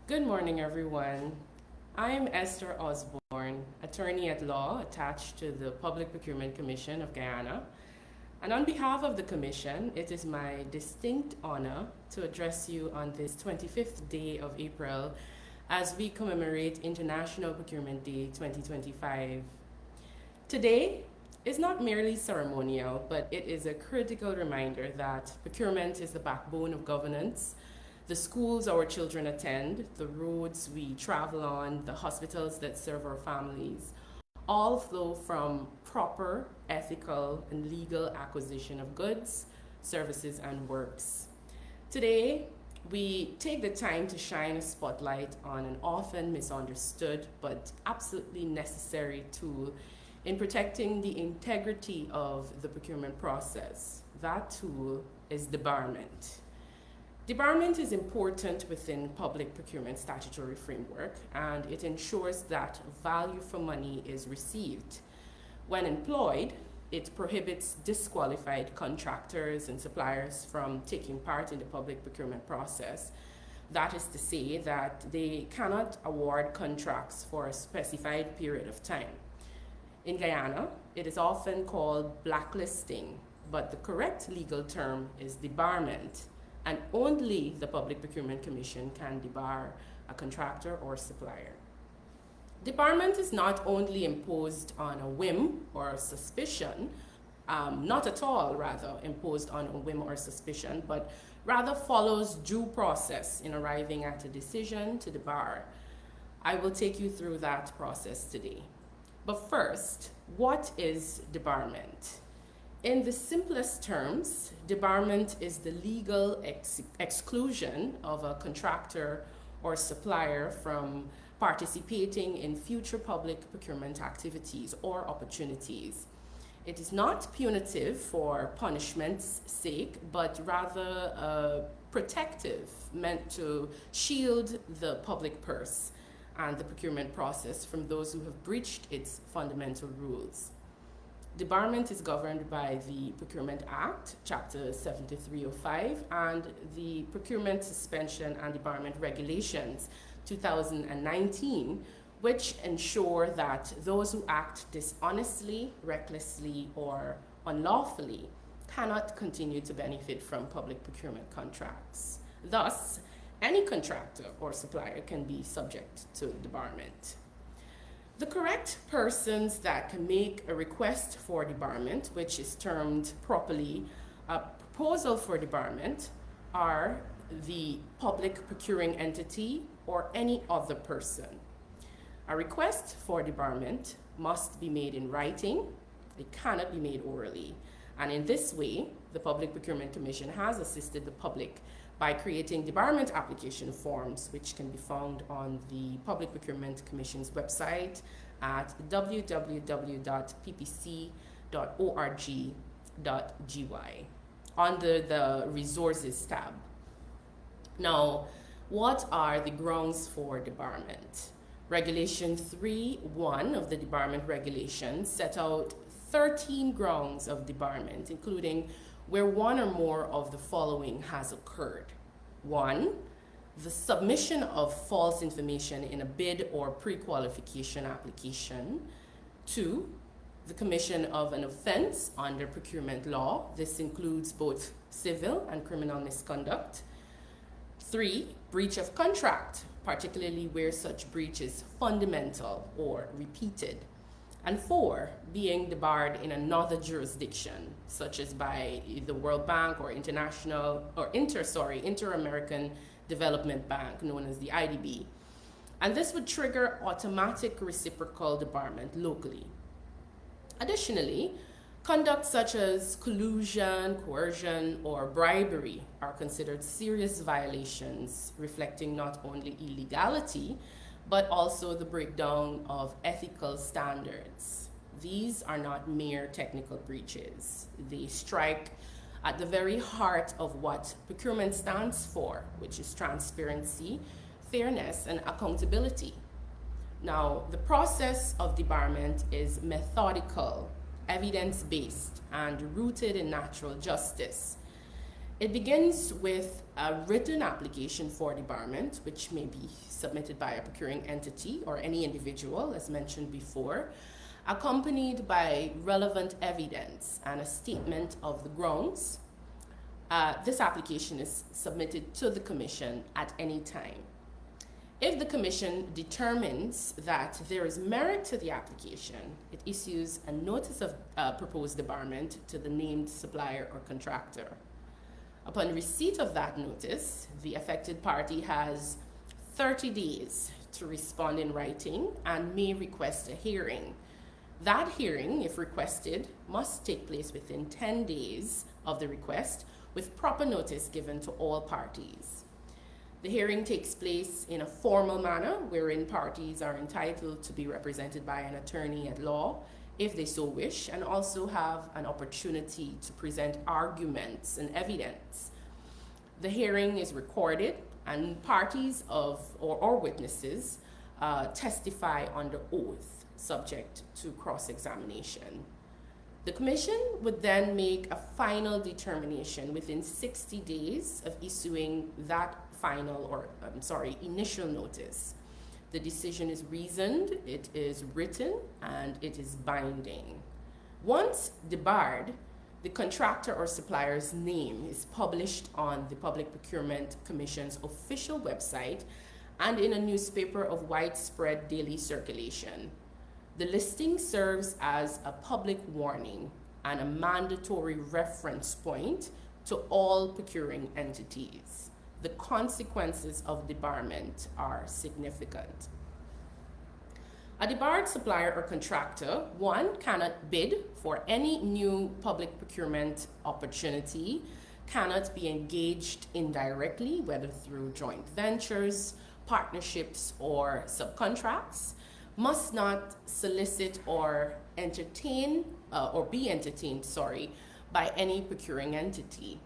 Good morning, everyone. I'm Esther Osborne, attorney at law attached to the Public Procurement Commission of Guyana. And on behalf of the Commission, it is my distinct honor to address you on this 25th day of April as we commemorate International Procurement Day 2025. Today is not merely ceremonial, but it is a critical reminder that procurement is the backbone of governance. The schools our children attend, the roads we travel on, the hospitals that serve our families, all flow from proper, ethical, and legal acquisition of goods, services, and works. Today, we take the time to shine a spotlight on an often misunderstood but absolutely necessary tool in protecting the integrity of the procurement process. That tool is debarment. Debarment is important within public procurement statutory framework, and it ensures that value for money is received. When employed, it prohibits disqualified contractors and suppliers from taking part in the public procurement process. That is to say that they cannot award contracts for a specified period of time. In Guyana, it is often called blacklisting, but the correct legal term is debarment. And only the Public Procurement Commission can debar a contractor or supplier. Debarment is not only imposed on a whim or a suspicion, not at all rather imposed on a whim or suspicion, but rather follows due process in arriving at a decision to debar. I will take you through that process today. But first, what is debarment? In the simplest terms, debarment is the legal exclusion of a contractor or supplier from participating in future public procurement activities or opportunities. It is not punitive for punishment's sake, but rather protective, meant to shield the public purse and the procurement process from those who have breached its fundamental rules. Debarment is governed by the Procurement Act, Chapter 7305, and the Procurement Suspension and Debarment Regulations, 2019, which ensure that those who act dishonestly, recklessly, or unlawfully cannot continue to benefit from public procurement contracts. Thus, any contractor or supplier can be subject to debarment. The correct persons that can make a request for debarment, which is termed properly a proposal for debarment, are the public procuring entity or any other person. A request for debarment must be made in writing. It cannot be made orally. And in this way, the Public Procurement Commission has assisted the public by creating debarment application forms, which can be found on the Public Procurement Commission's website at www.ppc.org.gy under the Resources tab. Now, what are the grounds for debarment? Regulation 3.1 of the Debarment Regulations set out 13 grounds of debarment, including where one or more of the following has occurred. 1, the submission of false information in a bid or pre-qualification application. 2, the commission of an offense under procurement law. This includes both civil and criminal misconduct. 3, breach of contract, particularly where such breach is fundamental or repeated. And 4, being debarred in another jurisdiction, such as by the World Bank or Inter-American Development Bank, known as the IDB. And this would trigger automatic reciprocal debarment locally. Additionally, conduct such as collusion, coercion, or bribery are considered serious violations, reflecting not only illegality, but also the breakdown of ethical standards. These are not mere technical breaches. They strike at the very heart of what procurement stands for, which is transparency, fairness, and accountability. Now, the process of debarment is methodical, evidence-based, and rooted in natural justice. It begins with a written application for debarment, which may be submitted by a procuring entity or any individual, as mentioned before, accompanied by relevant evidence and a statement of the grounds. This application is submitted to the Commission at any time. If the Commission determines that there is merit to the application, it issues a notice of proposed debarment to the named supplier or contractor. Upon receipt of that notice, the affected party has 30 days to respond in writing and may request a hearing. That hearing, if requested, must take place within 10 days of the request, with proper notice given to all parties. The hearing takes place in a formal manner, wherein parties are entitled to be represented by an attorney at law, if they so wish, and also have an opportunity to present arguments and evidence. The hearing is recorded, and parties or witnesses testify under oath, subject to cross-examination. The Commission would then make a final determination within 60 days of issuing that initial notice. The decision is reasoned, it is written, and it is binding. Once debarred, the contractor or supplier's name is published on the Public Procurement Commission's official website and in a newspaper of widespread daily circulation. The listing serves as a public warning and a mandatory reference point to all procuring entities. The consequences of debarment are significant. A debarred supplier or contractor, one, cannot bid for any new public procurement opportunity, cannot be engaged indirectly, whether through joint ventures, partnerships, or subcontracts, must not solicit or be entertained by any procuring entity.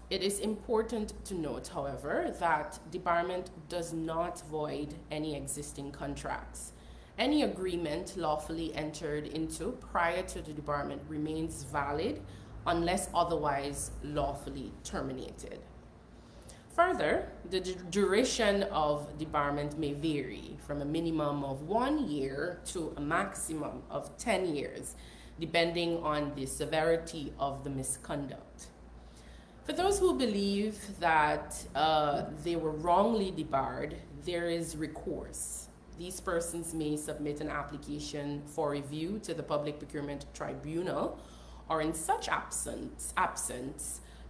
It is important to note, however, that debarment does not void any existing contracts. Any agreement lawfully entered into prior to the debarment remains valid unless otherwise lawfully terminated. Further, the duration of debarment may vary from a minimum of 1 year to a maximum of 10 years, depending on the severity of the misconduct. For those who believe that they were wrongly debarred, there is recourse. These persons may submit an application for review to the Public Procurement Tribunal, or in such absence,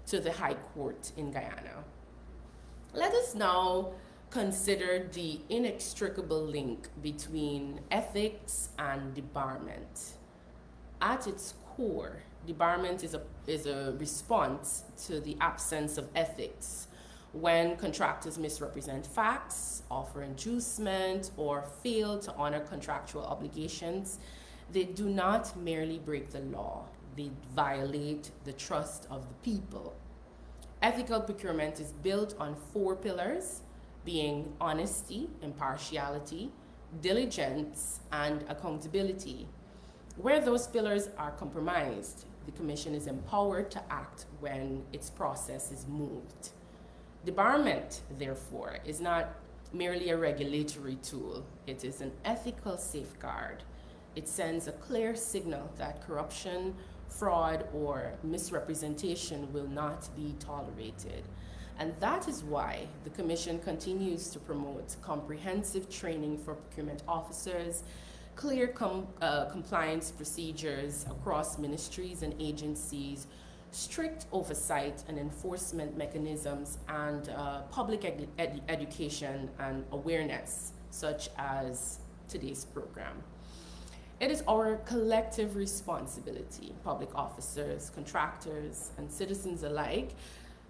to the High Court in Guyana. Let us now consider the inextricable link between ethics and debarment. At its core, debarment is a response to the absence of ethics when contractors misrepresent facts, offer inducement, or fail to honor contractual obligations. They do not merely break the law, they violate the trust of the people. Ethical procurement is built on 4 pillars, being honesty, impartiality, diligence, and accountability. Where those pillars are compromised, the Commission is empowered to act when its process is moved. Debarment, therefore, is not merely a regulatory tool. It is an ethical safeguard. It sends a clear signal that corruption, fraud, or misrepresentation will not be tolerated. And that is why the Commission continues to promote comprehensive training for procurement officers, clear compliance procedures across ministries and agencies, strict oversight and enforcement mechanisms, and public education and awareness, such as today's program. It is our collective responsibility, public officers, contractors, and citizens alike,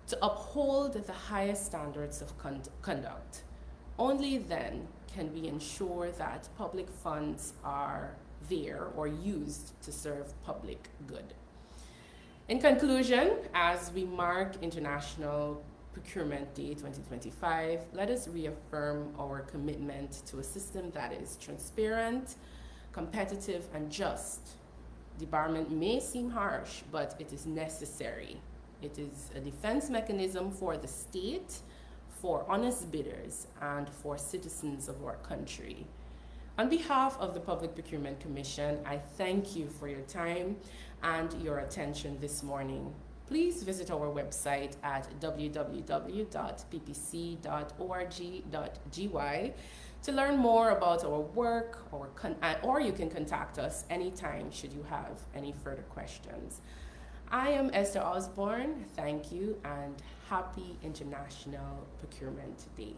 to uphold the highest standards of conduct. Only then can we ensure that public funds are there or used to serve public good. In conclusion, as we mark International Procurement Day 2025, let us reaffirm our commitment to a system that is transparent, competitive, and just. Debarment may seem harsh, but it is necessary. It is a defense mechanism for the state, for honest bidders, and for citizens of our country. On behalf of the Public Procurement Commission, I thank you for your time and your attention this morning. Please visit our website at www.ppc.org.gy to learn more about our work, or you can contact us anytime should you have any further questions. I am Esther Osborne. Thank you and happy International Procurement Day.